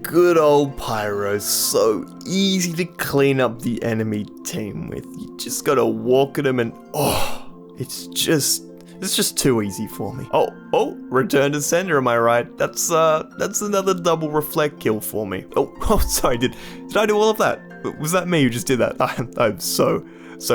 Good old Pyro, so easy to clean up the enemy team with. You just gotta walk at them and it's just too easy for me. Oh, return to sender, am I right? That's another double reflect kill for me. Oh, sorry, did I do all of that? Was that me who just did that? I'm so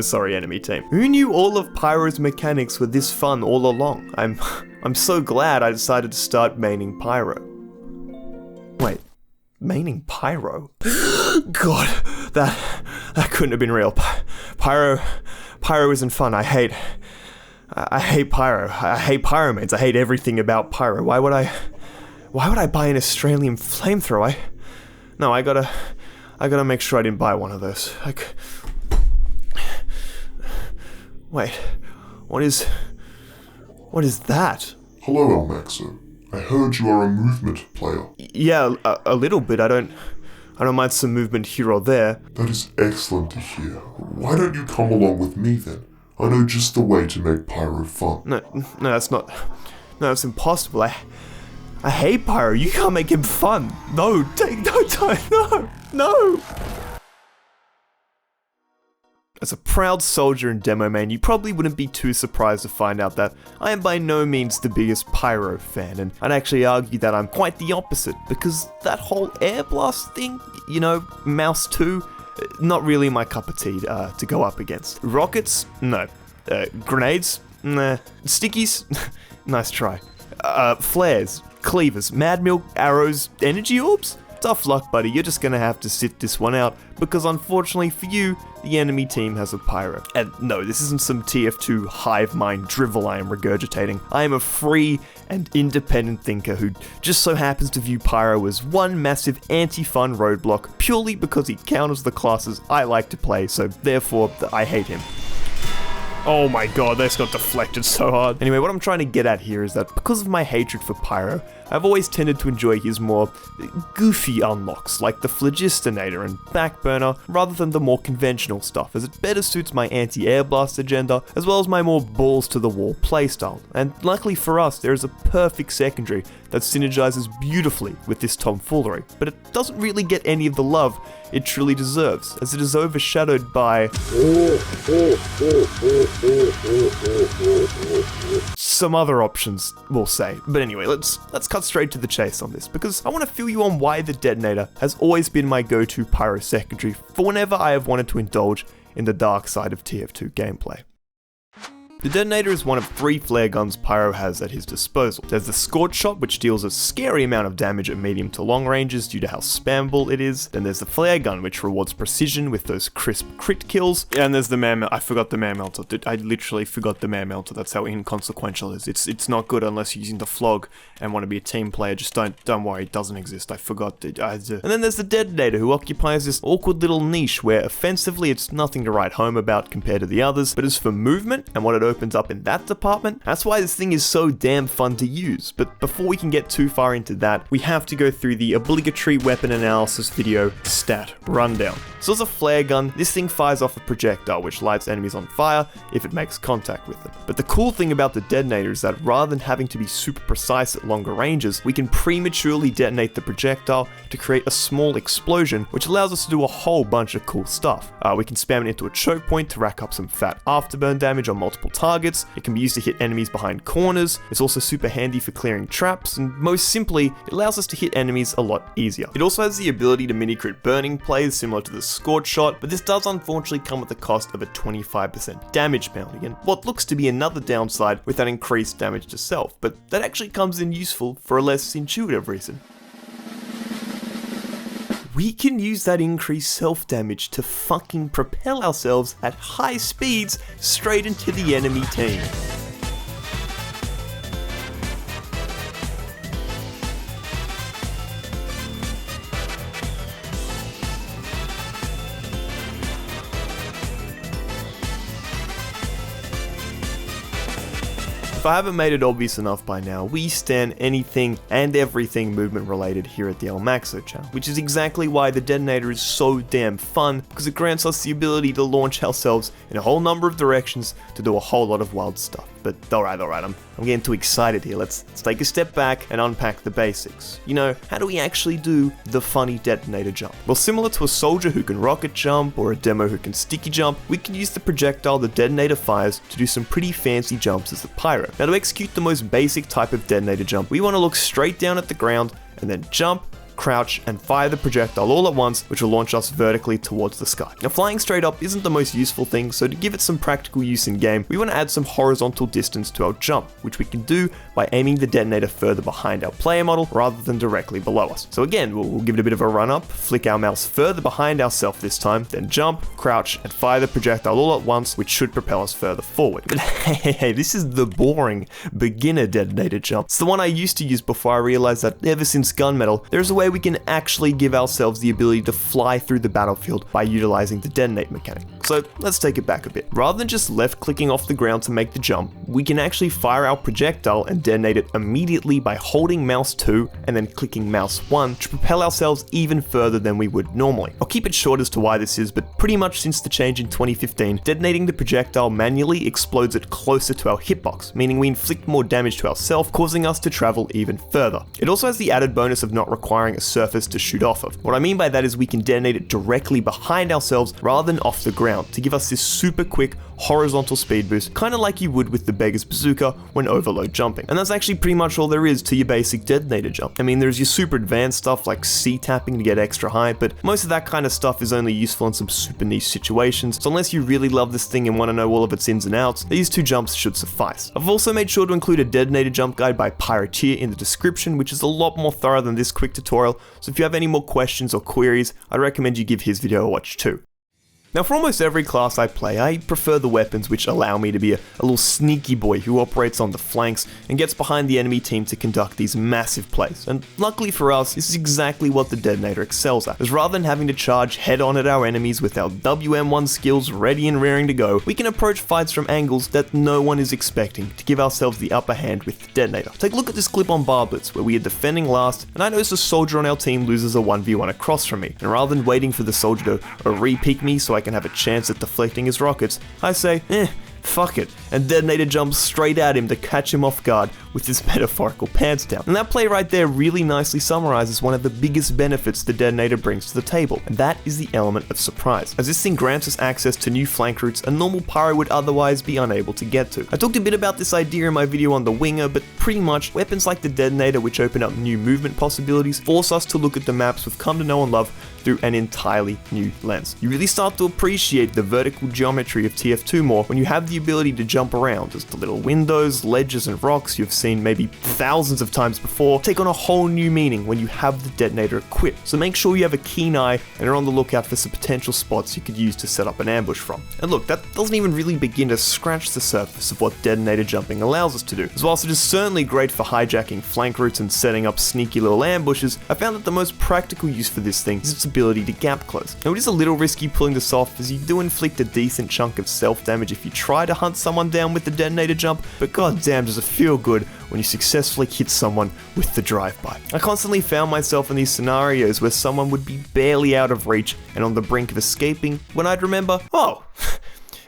sorry, enemy team. Who knew all of Pyro's mechanics were this fun all along? I'm so glad I decided to start maining Pyro. Wait, maining Pyro? God, that couldn't have been real. Pyro isn't fun. I hate Pyro. I hate pyromanes. I hate everything about Pyro. Why would I buy an Australian flamethrower? I gotta make sure I didn't buy one of those. Wait, what is that? Hello, elmaxo. I heard you are a movement player. Yeah, a little bit. I don't mind some movement here or there. That is excellent to hear. Why don't you come along with me then? I know just the way to make Pyro fun. No, that's not. No, it's impossible. I hate Pyro. You can't make him fun. No, no. As a proud soldier and demo main, you probably wouldn't be too surprised to find out that I am by no means the biggest Pyro fan, and I'd actually argue that I'm quite the opposite, because that whole air blast thing, Mouse 2, not really my cup of tea to go up against. Rockets? No. Grenades? Nah. Stickies? Nice try. Flares, cleavers, mad milk, arrows, energy orbs? Tough luck, buddy, you're just gonna have to sit this one out, because unfortunately for you, the enemy team has a Pyro. And no, this isn't some TF2 hive mind drivel I am regurgitating. I am a free and independent thinker who just so happens to view Pyro as one massive anti-fun roadblock purely because he counters the classes I like to play, so therefore I hate him. Oh my god, that's got deflected so hard. Anyway, what I'm trying to get at here is that because of my hatred for Pyro, I've always tended to enjoy his more goofy unlocks, like the Detonator and Backburner, rather than the more conventional stuff, as it better suits my anti-air blast agenda, as well as my more balls-to-the-wall playstyle. And luckily for us, there is a perfect secondary that synergizes beautifully with this tomfoolery, but it doesn't really get any of the love it truly deserves, as it is overshadowed by some other options, we'll say. But anyway, let's cut straight to the chase on this, because I want to fill you on why the Detonator has always been my go-to Pyro secondary for whenever I have wanted to indulge in the dark side of TF2 gameplay. The Detonator is one of 3 flare guns Pyro has at his disposal. There's the Scorch Shot, which deals a scary amount of damage at medium to long ranges due to how spammable it is. Then there's the flare gun, which rewards precision with those crisp crit kills. And there's the man melter. I forgot the man melter. I literally forgot the man melter. That's how inconsequential it is. It's not good unless you're using the flog and want to be a team player. Just don't worry, it doesn't exist. I forgot. And then there's the Detonator, who occupies this awkward little niche where offensively it's nothing to write home about compared to the others, but as for movement and what it opens up in that department, that's why this thing is so damn fun to use. But before we can get too far into that, we have to go through the obligatory weapon analysis video stat rundown. So as a flare gun, this thing fires off a projectile which lights enemies on fire if it makes contact with them. But the cool thing about the Detonator is that rather than having to be super precise at longer ranges, we can prematurely detonate the projectile to create a small explosion, which allows us to do a whole bunch of cool stuff. We can spam it into a choke point to rack up some fat afterburn damage on multiple targets. It can be used to hit enemies behind corners. It's also super handy for clearing traps, and most simply, it allows us to hit enemies a lot easier. It also has the ability to mini-crit burning plays similar to the Scorch Shot, but this does unfortunately come at the cost of a 25% damage penalty, and what looks to be another downside with that increased damage to self, but that actually comes in useful for a less intuitive reason. We can use that increased self-damage to fucking propel ourselves at high speeds straight into the enemy team. If I haven't made it obvious enough by now, we stand anything and everything movement related here at the elmaxo channel, which is exactly why the Detonator is so damn fun, because it grants us the ability to launch ourselves in a whole number of directions to do a whole lot of wild stuff. but alright, I'm getting too excited here. Let's take a step back and unpack the basics. You know, how do we actually do the funny detonator jump? Well, similar to a soldier who can rocket jump or a demo who can sticky jump, we can use the projectile the detonator fires to do some pretty fancy jumps as the pyro. Now, to execute the most basic type of detonator jump, we want to look straight down at the ground and then jump, crouch, and fire the projectile all at once, which will launch us vertically towards the sky. Now, flying straight up isn't the most useful thing, so to give it some practical use in game, we want to add some horizontal distance to our jump, which we can do by aiming the detonator further behind our player model rather than directly below us. So again, we'll give it a bit of a run up, flick our mouse further behind ourselves this time, then jump, crouch, and fire the projectile all at once, which should propel us further forward. But hey, this is the boring beginner detonator jump. It's the one I used to use before I realized that ever since gunmetal, there's a way we can actually give ourselves the ability to fly through the battlefield by utilizing the detonate mechanic. So let's take it back a bit. Rather than just left clicking off the ground to make the jump, we can actually fire our projectile and detonate it immediately by holding mouse 2 and then clicking mouse 1 to propel ourselves even further than we would normally. I'll keep it short as to why this is, but pretty much since the change in 2015, detonating the projectile manually explodes it closer to our hitbox, meaning we inflict more damage to ourselves, causing us to travel even further. It also has the added bonus of not requiring a surface to shoot off of. What I mean by that is we can detonate it directly behind ourselves rather than off the ground to give us this super quick horizontal speed boost, kind of like you would with the Beggar's Bazooka when overload jumping. And that's actually pretty much all there is to your basic detonator jump. I mean, there's your super advanced stuff like C-tapping to get extra high, but most of that kind of stuff is only useful in some super niche situations, so unless you really love this thing and want to know all of its ins and outs, these two jumps should suffice. I've also made sure to include a detonator jump guide by Pyroteer in the description, which is a lot more thorough than this quick tutorial, so if you have any more questions or queries, I'd recommend you give his video a watch too. Now, for almost every class I play, I prefer the weapons which allow me to be a little sneaky boy who operates on the flanks and gets behind the enemy team to conduct these massive plays. And luckily for us, this is exactly what the Detonator excels at, as rather than having to charge head on at our enemies with our WM1 skills ready and raring to go, we can approach fights from angles that no one is expecting to give ourselves the upper hand with the Detonator. Take a look at this clip on Bar Blitz, where we are defending last, and I notice a soldier on our team loses a 1v1 across from me, and rather than waiting for the soldier to re-peek me so I can have a chance at deflecting his rockets, I say, fuck it, and Detonator jumps straight at him to catch him off guard with his metaphorical pants down. And that play right there really nicely summarizes one of the biggest benefits the Detonator brings to the table, and that is the element of surprise, as this thing grants us access to new flank routes a normal pyro would otherwise be unable to get to. I talked a bit about this idea in my video on the Winger, but pretty much, weapons like the Detonator, which open up new movement possibilities, force us to look at the maps we've come to know and love through an entirely new lens. You really start to appreciate the vertical geometry of TF2 more when you have the ability to jump around, as the little windows, ledges, and rocks you've seen maybe thousands of times before take on a whole new meaning when you have the Detonator equipped. So make sure you have a keen eye and are on the lookout for some potential spots you could use to set up an ambush from. And look, that doesn't even really begin to scratch the surface of what Detonator jumping allows us to do. As whilst it is certainly great for hijacking flank routes and setting up sneaky little ambushes, I found that the most practical use for this thing is its ability to gap close. Now, it is a little risky pulling this off, as you do inflict a decent chunk of self damage if you try to hunt someone down with the Detonator jump, but goddamn does it feel good when you successfully hit someone with the drive-by. I constantly found myself in these scenarios where someone would be barely out of reach and on the brink of escaping, when I'd remember, oh,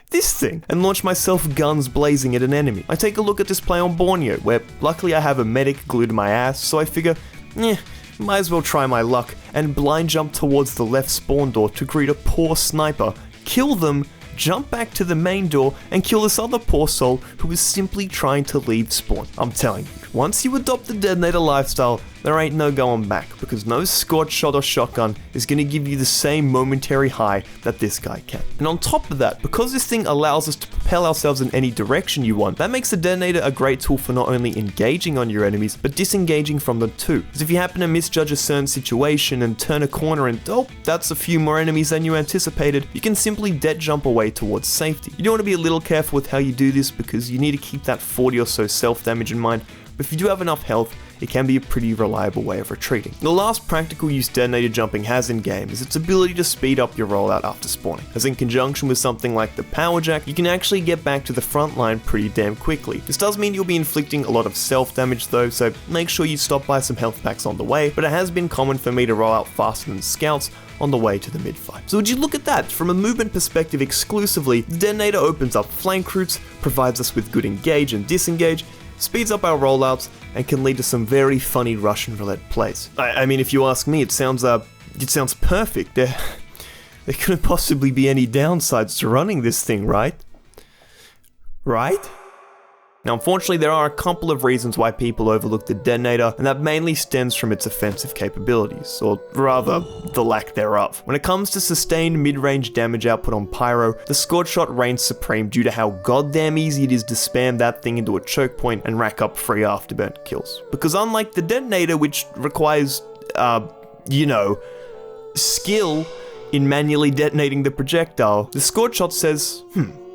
this thing, and launch myself guns blazing at an enemy. I take a look at this play on Borneo, where luckily I have a medic glued to my ass, so I figure, might as well try my luck, and blind jump towards the left spawn door to greet a poor sniper, kill them, jump back to the main door, and kill this other poor soul who is simply trying to leave spawn. I'm telling you, once you adopt the Detonator lifestyle, there ain't no going back, because no Scorch Shot or shotgun is going to give you the same momentary high that this guy can. And on top of that, because this thing allows us to propel ourselves in any direction you want, that makes the Detonator a great tool for not only engaging on your enemies, but disengaging from them too. Because if you happen to misjudge a certain situation and turn a corner and, oh, that's a few more enemies than you anticipated, you can simply det jump away towards safety. You do want to be a little careful with how you do this, because you need to keep that 40 or so self damage in mind. But if you do have enough health, it can be a pretty reliable way of retreating. The last practical use detonator jumping has in-game is its ability to speed up your rollout after spawning, as in conjunction with something like the power jack, you can actually get back to the front line pretty damn quickly. This does mean you'll be inflicting a lot of self-damage though, so make sure you stop by some health packs on the way, but it has been common for me to roll out faster than scouts on the way to the mid-fight. So would you look at that, from a movement perspective exclusively, the detonator opens up flank routes, provides us with good engage and disengage, speeds up our rollouts, and can lead to some very funny Russian roulette plays. I mean, if you ask me, it sounds perfect. There couldn't possibly be any downsides to running this thing, right? Right? Now, unfortunately, there are a couple of reasons why people overlook the detonator, and that mainly stems from its offensive capabilities, or rather, the lack thereof. When it comes to sustained mid-range damage output on Pyro, the Scorch Shot reigns supreme due to how goddamn easy it is to spam that thing into a choke point and rack up free afterburn kills. Because unlike the detonator, which requires, skill in manually detonating the projectile, the Scorch Shot says,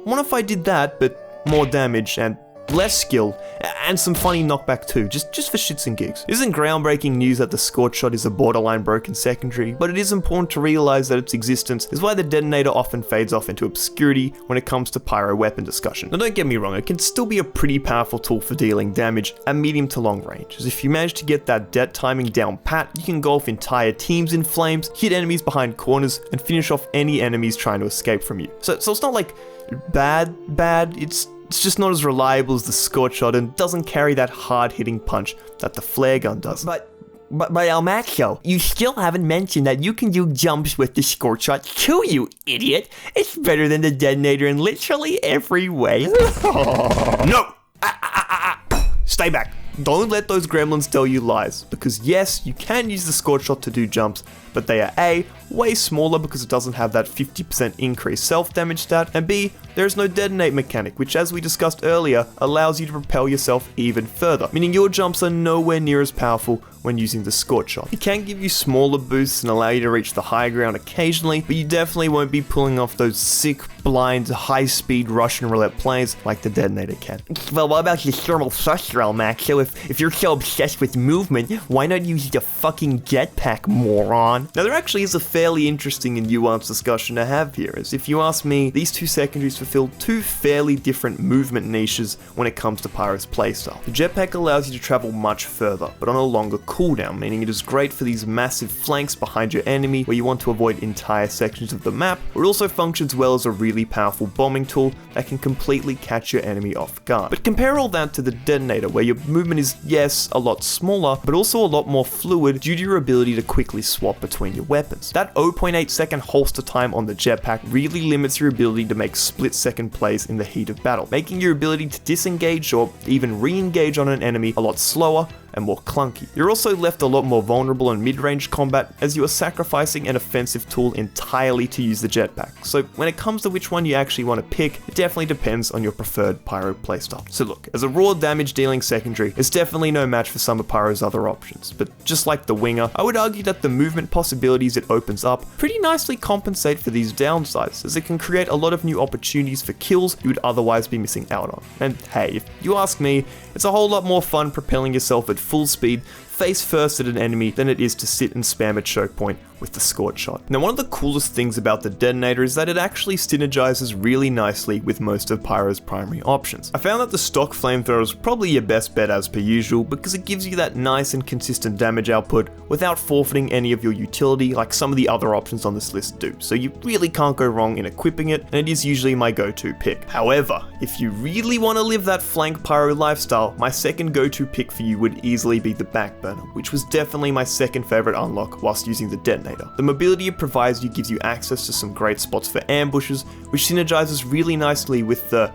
what if I did that, but more damage and less skill, and some funny knockback too, just for shits and gigs. It isn't groundbreaking news that the Scorch Shot is a borderline broken secondary, but it is important to realize that its existence is why the detonator often fades off into obscurity when it comes to pyro weapon discussion. Now don't get me wrong, it can still be a pretty powerful tool for dealing damage at medium to long range, as if you manage to get that det timing down pat, you can engulf entire teams in flames, hit enemies behind corners, and finish off any enemies trying to escape from you. So it's not like bad, it's just not as reliable as the Scorch Shot and doesn't carry that hard-hitting punch that the flare gun does. But elmaxo, you still haven't mentioned that you can do jumps with the Scorch Shot too, you idiot. It's better than the detonator in literally every way. No! Stay back. Don't let those gremlins tell you lies, because yes, you can use the Scorch Shot to do jumps, but they are A, way smaller because it doesn't have that 50% increased self-damage stat, and B, there is no detonate mechanic, which as we discussed earlier, allows you to propel yourself even further, meaning your jumps are nowhere near as powerful when using the Scorch Shot. It can give you smaller boosts and allow you to reach the high ground occasionally, but you definitely won't be pulling off those sick, blind, high-speed Russian roulette plays like the detonator can. Well, what about your thermal thruster, elmaxo? If you're so obsessed with movement, why not use the fucking jetpack, moron? Now, there actually is a fairly interesting and nuanced discussion to have here, as if you ask me, these two secondaries fulfill two fairly different movement niches when it comes to Pyro's playstyle. The jetpack allows you to travel much further, but on a longer cooldown, meaning it is great for these massive flanks behind your enemy where you want to avoid entire sections of the map, or it also functions well as a really powerful bombing tool that can completely catch your enemy off guard. But compare all that to the detonator, where your movement is, yes, a lot smaller, but also a lot more fluid due to your ability to quickly swap between your weapons. That 0.8 second holster time on the jetpack really limits your ability to make split-second plays in the heat of battle, making your ability to disengage or even re-engage on an enemy a lot slower and more clunky. You're also left a lot more vulnerable in mid-range combat, as you are sacrificing an offensive tool entirely to use the jetpack. So when it comes to which one you actually want to pick, it definitely depends on your preferred Pyro playstyle. So look, as a raw damage dealing secondary, it's definitely no match for some of Pyro's other options, but just like the Winger, I would argue that the movement possibilities it opens up pretty nicely compensate for these downsides, as it can create a lot of new opportunities for kills you would otherwise be missing out on. And hey, if you ask me, it's a whole lot more fun propelling yourself at full speed face first at an enemy than it is to sit and spam a choke point with the Scorch Shot. Now, one of the coolest things about the detonator is that it actually synergizes really nicely with most of Pyro's primary options. I found that the stock flamethrower is probably your best bet as per usual, because it gives you that nice and consistent damage output without forfeiting any of your utility like some of the other options on this list do, so you really can't go wrong in equipping it, and it is usually my go-to pick. However, if you really want to live that flank Pyro lifestyle, my second go-to pick for you would easily be the Backburner, which was definitely my second favorite unlock whilst using the detonator. The mobility it provides you gives you access to some great spots for ambushes, which synergizes really nicely with the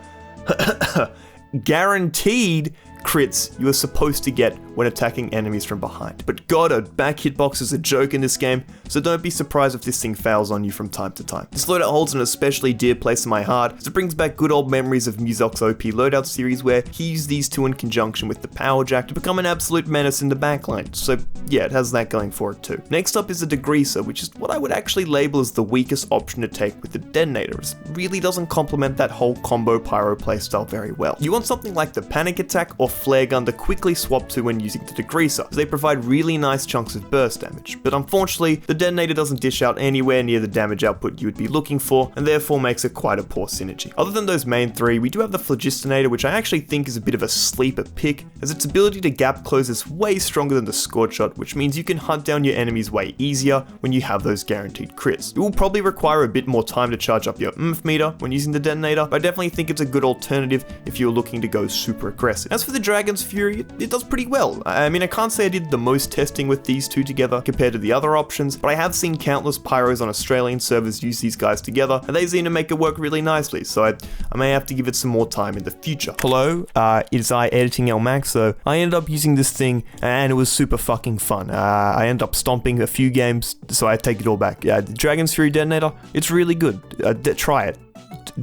guaranteed crits you are supposed to get when attacking enemies from behind. But god, a back hitbox is a joke in this game, so don't be surprised if this thing fails on you from time to time. This loadout holds an especially dear place in my heart, as it brings back good old memories of Muzok's OP loadout series, where he used these two in conjunction with the power jack to become an absolute menace in the backline, so yeah, it has that going for it too. Next up is the degreaser, which is what I would actually label as the weakest option to take with the detonator, as it really doesn't complement that whole combo Pyro playstyle very well. You want something like the panic attack or or flare gun to quickly swap to when using the degreaser, as they provide really nice chunks of burst damage, but unfortunately, the detonator doesn't dish out anywhere near the damage output you would be looking for, and therefore makes it quite a poor synergy. Other than those main three, we do have the Phlogistonator, which I actually think is a bit of a sleeper pick, as its ability to gap close is way stronger than the Scorch Shot, which means you can hunt down your enemies way easier when you have those guaranteed crits. It will probably require a bit more time to charge up your oomph meter when using the detonator, but I definitely think it's a good alternative if you're looking to go super aggressive. As for the Dragon's Fury, it does pretty well. I mean, I can't say I did the most testing with these two together compared to the other options, but I have seen countless pyros on Australian servers use these guys together, and they seem to make it work really nicely, so I may have to give it some more time in the future. Hello, it's I editing elmaxo. I ended up using this thing, and it was super fucking fun. I ended up stomping a few games, so I take it all back. The Dragon's Fury Detonator, it's really good. Try it.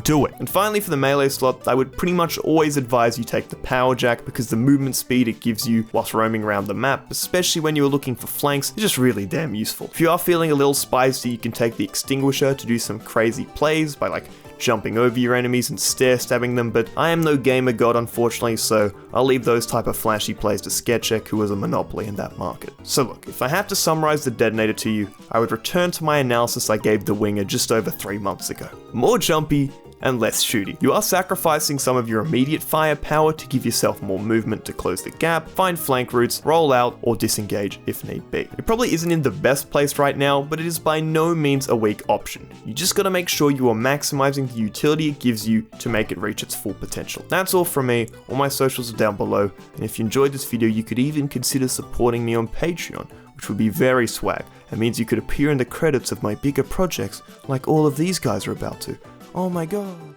Do it. And finally, for the melee slot, I would pretty much always advise you take the power jack, because the movement speed it gives you whilst roaming around the map, especially when you're looking for flanks, is just really damn useful. If you are feeling a little spicy, you can take the extinguisher to do some crazy plays by like jumping over your enemies and stare stabbing them, but I am no gamer god unfortunately, so I'll leave those type of flashy plays to Sketchek, who has a monopoly in that market. So look, if I have to summarize the detonator to you, I would return to my analysis I gave the Winger just over 3 months ago. More jumpy and less shooty. You are sacrificing some of your immediate firepower to give yourself more movement to close the gap, find flank routes, roll out, or disengage if need be. It probably isn't in the best place right now, but it is by no means a weak option. You just gotta make sure you are maximizing the utility it gives you to make it reach its full potential. That's all from me. All my socials are down below, and if you enjoyed this video, you could even consider supporting me on Patreon, which would be very swag. It means you could appear in the credits of my bigger projects, like all of these guys are about to. Oh my god.